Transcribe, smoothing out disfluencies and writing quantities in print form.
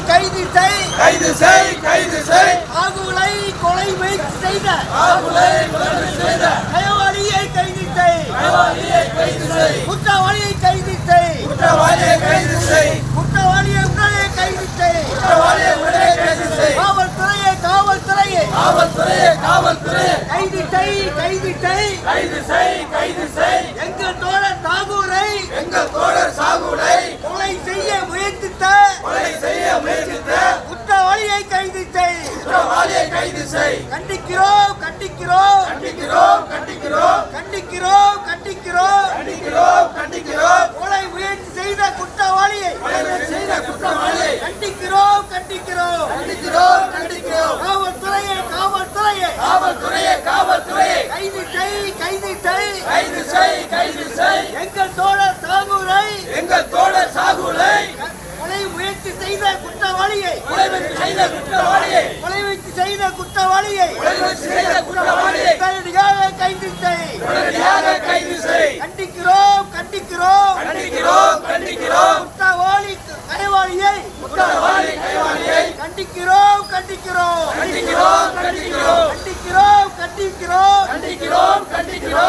கைது செய் கைது செய் கைது செய் ஆகுலை கொலை முயற்சி செய்த கயவாளியை கைது செய் கைது செய் குற்றவாளியை கைது செய் குற்றவாளியை கைது செய் குற்றவாளியை உடனே கைது செய் குற்றவாளியை உடனே கைது செய் காவல்துறையை கைது செய் கைது செய் கைது செய் எங்கள் தோழர் தாகூரை கொலை செய்ய முயற்சித்த குற்றவாளியை கைது செய் கைது செய் கண்டிக்கிறோம் கண்டிக்கிறோம் கண்டிக்கிறோம் கண்டிக்கிறோம் கண்டிக்கிறோம் கண்டிக்கிறோம் கண்டிக்கிறோம் கண்டிக்கிறோம் கொலை முயற்சி செய்த குற்றவாளியை குற்றவாளியை கண்டிக்கிறோம் கண்டிக்கிறோம் கண்டிக்கிறோம் கண்டிக்கிறோம் காவல்துறையை காவல்துறையை கைது செய் கைது செய் கைது செய் கைது செய் எங்கள் தோழர் தாகூரை எங்கள் தோழர் சாகுலை கொலை முயற்சி செய்த குற்றவாளியை கொலை செய்த குற்றவாளியை உடனடியாக கைது செய் கைது செய் கண்டிக்கிறோம் கண்டிக்கிறோம் கண்டிக்கிறோம் கண்டிக்கிறோம் குற்றவாளி கைவாளியை கண்டிக்கிறோம் கண்டிக்கிறோம் கண்டிக்கிறோம் கண்டிக்கிறோம் கண்டிக்கிறோம் கண்டிக்கிறோம் கண்டிக்கிறோம் கண்டிக்கிறோம்